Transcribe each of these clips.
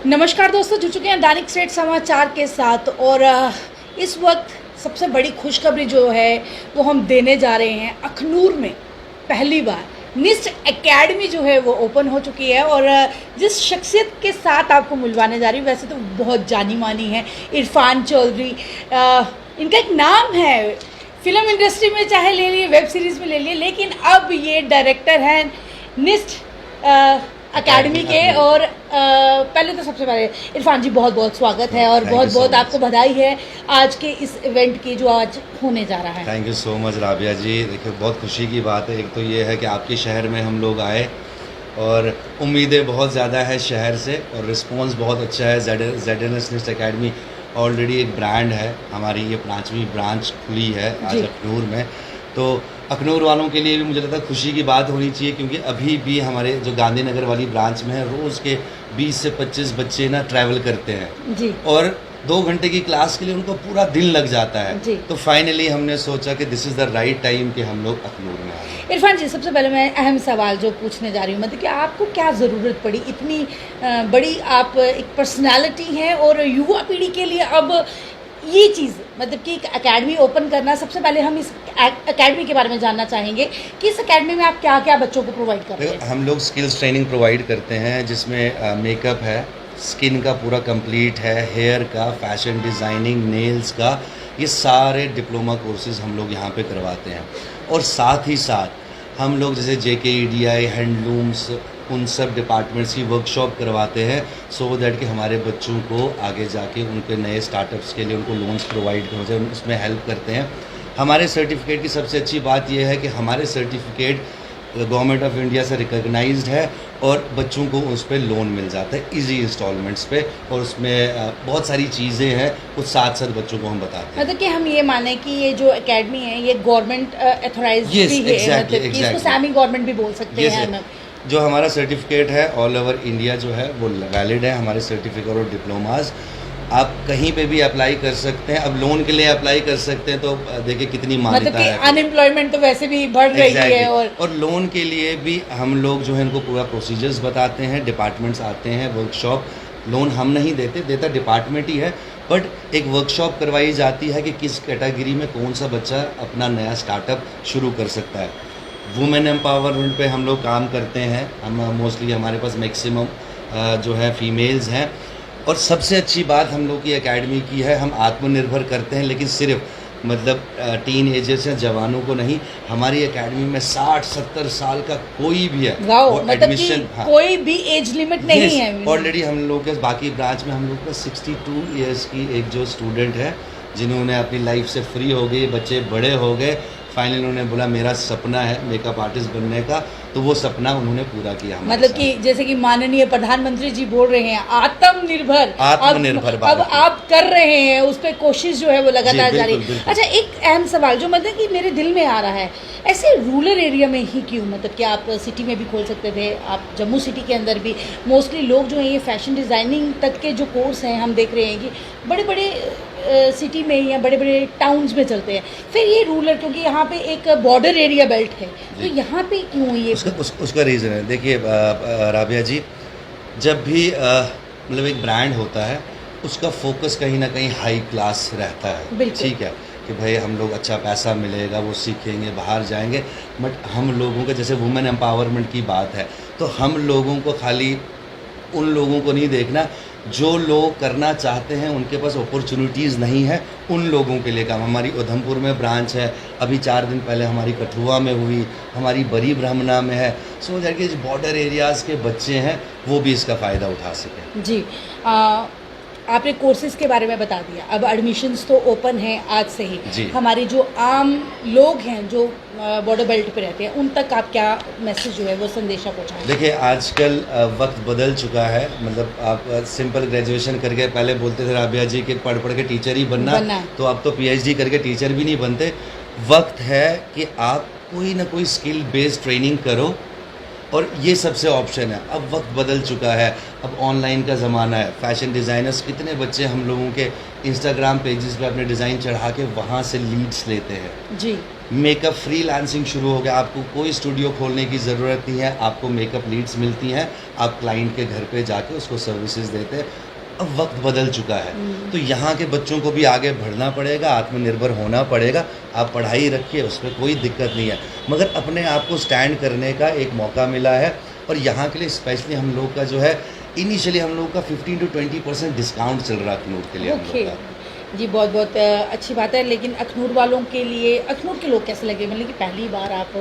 नमस्कार दोस्तों, जुड़ चुके हैं दैनिक स्टेट समाचार के साथ। और इस वक्त सबसे बड़ी खुशखबरी जो है वो हम देने जा रहे हैं। अखनूर में पहली बार निस्ट एकेडमी जो है वो ओपन हो चुकी है। और जिस शख्सियत के साथ आपको मिलवाने जा रही हूँ, वैसे तो बहुत जानी मानी है, इरफान चौधरी। इनका एक नाम है, फिल्म इंडस्ट्री में चाहे ले लिए, वेब सीरीज़ में ले लिए, लेकिन अब ये डायरेक्टर हैं निस्ट एकेडमी के। और पहले तो सबसे पहले इरफान जी, बहुत बहुत स्वागत है और बहुत बहुत आपको बधाई है आज के इस इवेंट की जो आज होने जा रहा है। Thank you so much Rabia ji. देखिए, बहुत खुशी की बात है। एक तो ये है कि आपके शहर में हम लोग आए और उम्मीदें बहुत ज़्यादा है शहर से, और रिस्पॉन्स बहुत अच्छा है। ZNS निस्ट एकेडमी ऑलरेडी एक ब्रांड है हमारी, ये 5वीं ब्रांच खुली है आज अखनूर में। तो अखनूर वालों के लिए भी मुझे लगता है खुशी की बात होनी चाहिए, क्योंकि अभी भी हमारे जो गांधीनगर वाली ब्रांच में है, रोज़ के 20 से 25 बच्चे ना ट्रैवल करते हैं जी। और 2 घंटे की क्लास के लिए उनको पूरा दिन लग जाता है जी। तो फाइनली हमने सोचा कि this is the right time कि हम लोग अखनूर में आए। इरफान जी, सबसे पहले मैं अहम सवाल जो पूछने जा रही हूँ, मतलब कि आपको क्या ज़रूरत पड़ी, इतनी बड़ी आप एक पर्सनालिटी हैं और युवा पीढ़ी के लिए अब ये चीज़, मतलब कि एक एकेडमी ओपन करना। सबसे पहले हम इस एकेडमी के बारे में जानना चाहेंगे कि इस एकेडमी में आप क्या क्या बच्चों को प्रोवाइड करते हैं। हम लोग स्किल्स ट्रेनिंग प्रोवाइड करते हैं, जिसमें मेकअप है, स्किन का पूरा कंप्लीट है, हेयर का, फैशन डिज़ाइनिंग, नेल्स का, ये सारे डिप्लोमा कोर्सेज हम लोग यहाँ पे करवाते हैं। और साथ ही साथ हम लोग जैसे JKEDI, हैंडलूम्स, उन सब डिपार्टमेंट्स की वर्कशॉप करवाते हैं, सो दैट कि हमारे बच्चों को आगे जाके उनके नए स्टार्टअप्स के लिए उनको लोन्स प्रोवाइड हो जाए, उसमें हेल्प करते हैं। हमारे सर्टिफिकेट की सबसे अच्छी बात यह है कि हमारे सर्टिफिकेट गवर्नमेंट ऑफ इंडिया से रिकॉग्नाइज्ड है और बच्चों को उस पर लोन मिल जाता है इजी इंस्टॉलमेंट्स पे, और उसमें बहुत सारी चीज़ें हैं, कुछ साथ साथ बच्चों को हम बताते हैं। मतलब कि हम ये माने कि ये जो एकेडमी है ये गवर्नमेंट अथॉराइज्ड भी है, मतलब कि इसको सेमी गवर्नमेंट भी बोल सकते हैं हम। जो हमारा सर्टिफिकेट है ऑल ओवर इंडिया जो है वो वैलिड है। हमारे सर्टिफिकेट और डिप्लोमास आप कहीं पे भी अप्लाई कर सकते हैं। अब लोन के लिए अप्लाई कर सकते हैं तो देखिए कितनी मान्यता मतलब कि है। अनएम्प्लॉयमेंट तो वैसे भी बढ़ रही है। और लोन के लिए भी हम लोग जो है इनको पूरा प्रोसीजर्स बताते हैं, डिपार्टमेंट्स आते हैं, वर्कशॉप। लोन हम नहीं देते, देता डिपार्टमेंट ही है, बट एक वर्कशॉप करवाई जाती है कि किस कैटेगरी में कौन सा बच्चा अपना नया स्टार्टअप शुरू कर सकता है। वुमेन एम्पावरमेंट पे हम लोग काम करते हैं। हम मोस्टली हमारे पास मैक्सिमम जो है फीमेल्स हैं। और सबसे अच्छी बात हम लोग की एकेडमी की है, हम आत्मनिर्भर करते हैं, लेकिन सिर्फ मतलब टीन एजर्स हैं, जवानों को नहीं। हमारी एकेडमी में 60-70 साल का कोई भी है, मतलब एडमिशन, कोई भी एज लिमिट नहीं है। ऑलरेडी हम लोग के बाकी ब्रांच में हम लोग का 62 ईयर्स की एक जो स्टूडेंट है, जिन्होंने अपनी लाइफ से फ्री हो गई, बच्चे बड़े हो गए, फाइनली उन्होंने बोला मेरा सपना है मेकअप आर्टिस्ट बनने का, तो वो सपना उन्होंने पूरा किया। मतलब कि जैसे कि माननीय प्रधानमंत्री जी बोल रहे हैं आत्मनिर्भर अब आप कर रहे हैं, उस पर कोशिश जो है वो लगातार जारी। अच्छा, एक अहम सवाल जो मतलब कि मेरे दिल में आ रहा है, ऐसे रूरल एरिया में ही क्यों? मतलब कि आप सिटी में भी खोल सकते थे, आप जम्मू सिटी के अंदर भी मोस्टली लोग जो हैं ये फैशन डिज़ाइनिंग तक के जो कोर्स हैं हम देख रहे हैं कि बड़े बड़े सिटी में या बड़े बड़े टाउन्स में चलते हैं। फिर ये रूरल, क्योंकि यहाँ पे एक बॉर्डर एरिया बेल्ट है, तो यहाँ पे क्यों ये? उसका रीज़न है, देखिए राबिया जी, जब भी मतलब एक ब्रांड होता है उसका फोकस कहीं ना कहीं हाई क्लास रहता है, ठीक है, कि भाई हम लोग अच्छा पैसा मिलेगा, वो सीखेंगे, बाहर जाएंगे। बट हम लोगों का जैसे वुमेन एम्पावरमेंट की बात है, तो हम लोगों को खाली उन लोगों को नहीं देखना जो लोग करना चाहते हैं, उनके पास अपॉर्चुनिटीज़ नहीं है, उन लोगों के लिए काम। हमारी उधमपुर में ब्रांच है, अभी 4 दिन पहले हमारी कठुआ में हुई, हमारी बड़ी ब्राह्मणा में है, सो दैट के जो बॉर्डर एरियाज़ के बच्चे हैं वो भी इसका फ़ायदा उठा सकें। जी, आपने कोर्सेज के बारे में बता दिया, अब एडमिशन्स तो ओपन हैं आज से ही। हमारे जो आम लोग हैं जो बॉर्डर बेल्ट पे रहते हैं, उन तक आप क्या मैसेज जो है वो संदेशा पहुँचाएं? देखिए, आजकल वक्त बदल चुका है। मतलब आप सिंपल ग्रेजुएशन करके पहले बोलते थे राबिया जी कि पढ़ के टीचर ही बनना, तो अब तो PhD करके टीचर भी नहीं बनते। वक्त है कि आप कोई ना कोई स्किल बेस्ड ट्रेनिंग करो, और ये सबसे ऑप्शन है। अब वक्त बदल चुका है, अब ऑनलाइन का ज़माना है। फैशन डिज़ाइनर्स कितने बच्चे हम लोगों के इंस्टाग्राम पेजेस पे अपने डिज़ाइन चढ़ा के वहाँ से लीड्स लेते हैं। जी। मेकअप फ्रीलांसिंग शुरू हो गया, आपको कोई स्टूडियो खोलने की ज़रूरत नहीं है, आपको मेकअप लीड्स मिलती हैं, आप क्लाइंट के घर पे जाके उसको सर्विसेज देते हैं। अब वक्त बदल चुका है, तो यहाँ के बच्चों को भी आगे बढ़ना पड़ेगा, आत्मनिर्भर होना पड़ेगा। आप पढ़ाई रखिए, उसमें कोई दिक्कत नहीं है, मगर अपने आप को स्टैंड करने का एक मौका मिला है। और यहाँ के लिए स्पेशली हम लोग का जो है, इनिशियली हम लोग का 15 to 20% डिस्काउंट चल रहा है अखनूर के लिए हम ओके लोग का। जी, बहुत बहुत अच्छी बात है। लेकिन अखनूर वालों के लिए, अखनूर के लोग कैसे लगे, मतलब कि पहली बार आप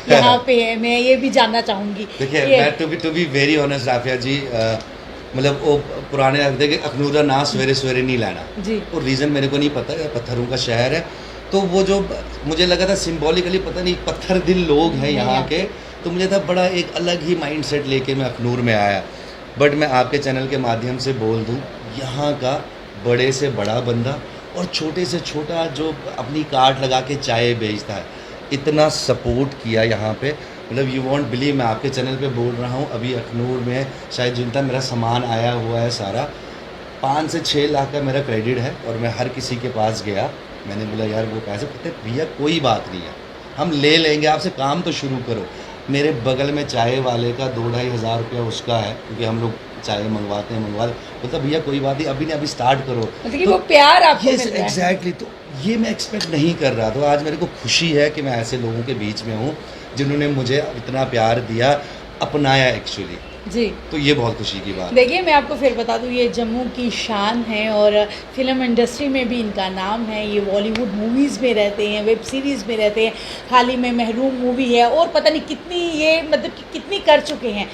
यहाँ पे हैं, मैं ये भी जानना चाहूँगी। देखिए, ये- मैं to be very honest Rafia ji, मतलब वो पुराने रखते कि अखनूर का ना सवेरे सवेरे नहीं लाना। जी वो रीज़न मेरे को नहीं पता है, पत्थरों का शहर है, तो वो जो मुझे लगा था सिंबॉलिकली, पता नहीं पत्थर दिल लोग हैं यहाँ के, तो मुझे था बड़ा एक अलग ही माइंड सेट लेके मैं अखनूर में आया। बट मैं आपके चैनल के माध्यम से बोल दूँ, यहाँ का बड़े से बड़ा बंदा और छोटे से छोटा जो अपनी कार्ट लगा के चाय बेचता है, इतना सपोर्ट किया यहाँ पे, मतलब यू वॉन्ट बिलीव। मैं आपके चैनल पे बोल रहा हूँ, अभी अखनूर में शायद जितना मेरा सामान आया हुआ है सारा 5 से 6 लाख का मेरा क्रेडिट है। और मैं हर किसी के पास गया, मैंने बोला यार वो पैसे, कहते भैया कोई बात नहीं है, हम ले लेंगे, आपसे काम तो शुरू करो। मेरे बगल में चाय वाले का 2-2.5 हज़ार रुपया उसका है, क्योंकि हम लोग चाय मंगवाते हैं, बोलता भैया कोई बात नहीं, अभी नहीं, अभी स्टार्ट करो। मतलब कि वो प्यार आपको यस मिल रहा है। एग्जैक्टली, तो ये मैं एक्सपेक्ट नहीं कर रहा। तो आज मेरे को खुशी है कि मैं ऐसे लोगों के बीच में हूँ जिन्होंने मुझे इतना प्यार दिया, अपनाया एक्चुअली, जी तो ये बहुत खुशी की बात है। देखिए, मैं आपको फिर बता दूं, ये जम्मू की शान है और फिल्म इंडस्ट्री में भी इनका नाम है। ये बॉलीवुड मूवीज़ में रहते हैं, वेब सीरीज़ में रहते हैं, हाल ही में महरूम मूवी है, और पता नहीं कितनी, ये मतलब कि कितनी कर चुके हैं।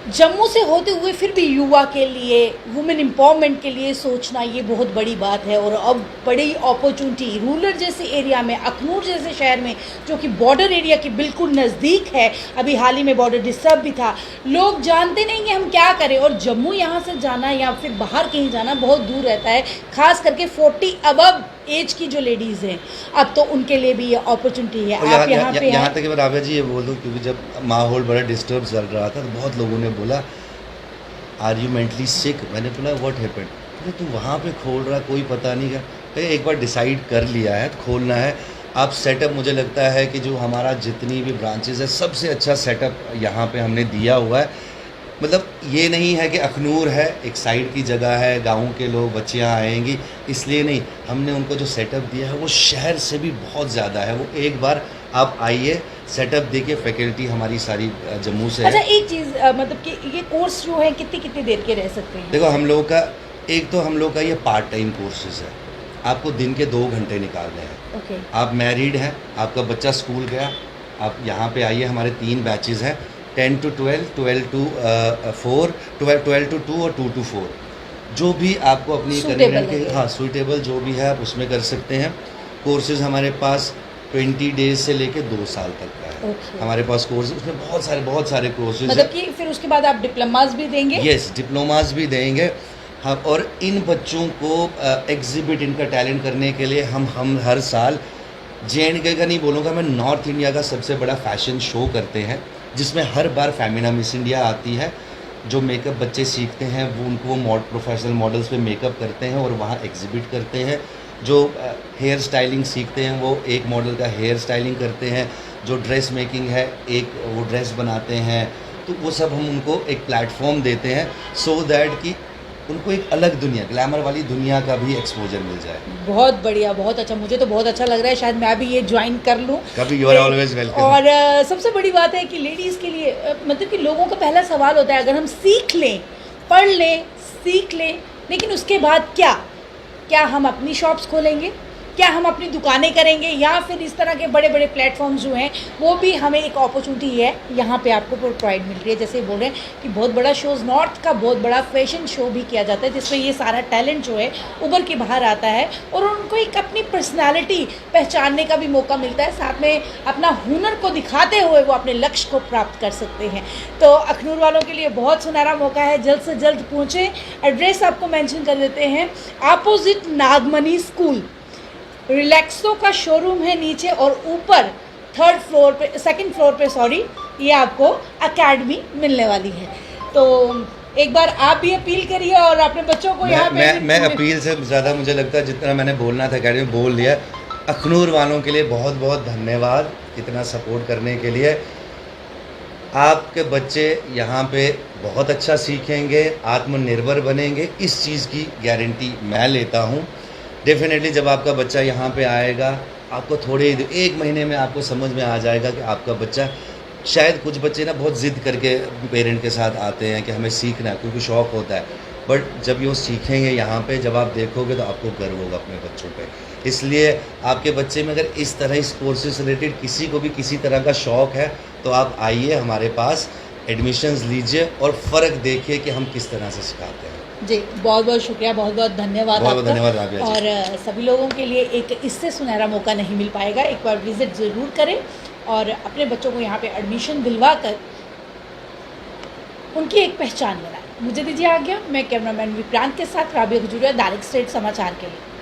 जम्मू से होते हुए फिर भी युवा के लिए, वुमेन एम्पावरमेंट के लिए सोचना, ये बहुत बड़ी बात है। और अब बड़ी अपॉर्चुनिटी रूरल जैसे एरिया में, अखनूर जैसे शहर में, जो कि बॉर्डर एरिया के बिल्कुल नज़दीक है, अभी हाल ही में बॉर्डर डिस्टर्ब भी था, लोग जानते नहीं कि हम क्या करें। और जम्मू यहाँ से जाना या फिर बाहर कहीं जाना बहुत दूर रहता है, खास करके 40 अबव एज की जो लेडीज़ हैं, अब तो उनके लिए भी ये अपॉर्चुनिटी है। और आप यहाँ पे यहाँ हैं। तक कि मैं राबिया जी ये बोल दूँ, क्योंकि जब माहौल बड़ा डिस्टर्ब चल रहा था, तो बहुत लोगों ने बोला आर यू मेंटली सिक। मैंने बोला व्हाट हैपेंड, अरे तू वहाँ पे खोल रहा, कोई पता नहीं क्या। तो एक बार डिसाइड कर लिया है, खोलना है। आप सेटअप, मुझे लगता है कि जो हमारा जितनी भी ब्रांचेस है, सबसे अच्छा सेटअप यहाँ पे हमने दिया हुआ है। मतलब ये नहीं है कि अखनूर है, एक साइड की जगह है, गाँव के लोग बच्चियाँ आएंगी, इसलिए नहीं। हमने उनको जो सेटअप दिया है वो शहर से भी बहुत ज़्यादा है। वो एक बार आप आइए, सेटअप देखिए, फैकल्टी हमारी सारी जम्मू से अच्छा, है। एक चीज़, मतलब कि ये कोर्स जो है कितनी कितनी देर के रह सकते हैं? देखो, हम लोगों का एक तो हम लोग का ये पार्ट टाइम कोर्सेज है, आपको दिन के 2 घंटे निकालने हैं। ओके आप मैरिड हैं, आपका बच्चा स्कूल गया, आप यहाँ पे आइए। हमारे 3 बैचेज़ हैं, 10 to 12, 12 to 4, 12 to 2 और 2 to 4। जो भी आपको अपनी Suitable कन्वीनियंट है। के, हाँ सूटेबल जो भी है आप उसमें कर सकते हैं। कोर्सेज हमारे पास 20 डेज से लेके 2 साल तक का है। ओके। हमारे पास कोर्स, उसमें बहुत सारे कोर्सेज मतलब कि फिर उसके बाद आप डिप्लोमास भी देंगे? यस, डिप्लोमास भी देंगे। हाँ, और इन बच्चों को एग्जिबिट, इनका टैलेंट करने के लिए हम हर साल J&K का नहीं बोलूँगा मैं, नॉर्थ इंडिया का सबसे बड़ा फैशन शो करते हैं, जिसमें हर बार फेमिना मिस इंडिया आती है। जो मेकअप बच्चे सीखते हैं वो उनको प्रोफेशनल मॉडल्स पे मेकअप करते हैं और वहाँ एग्जिबिट करते हैं। जो हेयर स्टाइलिंग सीखते हैं वो एक मॉडल का हेयर स्टाइलिंग करते हैं। जो ड्रेस मेकिंग है, एक वो ड्रेस बनाते हैं। तो वो सब हम उनको एक प्लेटफॉर्म देते हैं, सो दैट कि उनको एक अलग दुनिया, ग्लैमर वाली दुनिया का भी एक्सपोजर मिल जाए। बहुत बढ़िया, बहुत अच्छा, मुझे तो बहुत अच्छा लग रहा है। शायद मैं भी ये ज्वाइन कर लूँ। कभी यू आर ऑलवेज वेलकम। और सबसे बड़ी बात है कि लेडीज़ के लिए, मतलब कि लोगों का पहला सवाल होता है, अगर हम सीख लें, पढ़ लें, सीख लें, लेकिन उसके बाद क्या हम अपनी शॉप्स खोलेंगे, क्या हम अपनी दुकानें करेंगे, या फिर इस तरह के बड़े बड़े प्लेटफॉर्म्स जो हैं वो भी हमें एक अपॉर्चुनिटी है यहाँ पे आपको प्रोवाइड मिल रही है। जैसे बोल रहे हैं कि बहुत बड़ा शोज़, नॉर्थ का बहुत बड़ा फैशन शो भी किया जाता है, जिसमें ये सारा टैलेंट जो है उभर के बाहर आता है और उनको एक अपनी पर्सनालिटी पहचानने का भी मौका मिलता है। साथ में अपना हुनर को दिखाते हुए वो अपने लक्ष्य को प्राप्त कर सकते हैं। तो अखनूर वालों के लिए बहुत सुनहरा मौका है, जल्द से जल्द पहुँचें। एड्रेस आपको मैंशन कर देते हैं, अपोजिट नागमनी स्कूल, रिलैक्सो का शोरूम है नीचे, और ऊपर सेकंड फ्लोर पे सॉरी, ये आपको एकेडमी मिलने वाली है। तो एक बार आप भी अपील करिए और अपने बच्चों को यहाँ पे मैं अपील से ज़्यादा मुझे लगता है जितना मैंने बोलना था एकेडमी बोल लिया। अखनूर वालों के लिए बहुत बहुत धन्यवाद इतना सपोर्ट करने के लिए। आपके बच्चे यहाँ पे बहुत अच्छा सीखेंगे, आत्मनिर्भर बनेंगे, इस चीज़ की गारंटी मैं लेता हूँ। डेफिनेटली जब आपका बच्चा यहाँ पे आएगा, आपको थोड़े 1 महीने में आपको समझ में आ जाएगा कि आपका बच्चा, शायद कुछ बच्चे ना बहुत ज़िद करके पेरेंट के साथ आते हैं कि हमें सीखना है क्योंकि शौक़ होता है, बट जब ये वो सीखेंगे यहाँ पे, जब आप देखोगे तो आपको गर्व होगा अपने बच्चों पे। इसलिए आपके बच्चे में अगर इस तरह इस कोर्सेज से रिलेटेड किसी को भी किसी तरह का शौक़ है तो आप आइए हमारे पास, एडमिशन्स लीजिए और फ़र्क देखिए कि हम किस तरह से सिखाते हैं। जी, बहुत बहुत शुक्रिया, बहुत बहुत धन्यवाद बहुत बहुत आपका। धन्यवाद राबिया जी। और सभी लोगों के लिए एक इससे सुनहरा मौका नहीं मिल पाएगा, एक बार विज़िट ज़रूर करें और अपने बच्चों को यहाँ पे एडमिशन दिलवा कर उनकी एक पहचान बनाएं। मुझे दीजिए आज्ञा, मैं कैमरामैन विक्रांत के साथ राबिया खजूरिया, डायरेक्ट स्टेट समाचार के लिए।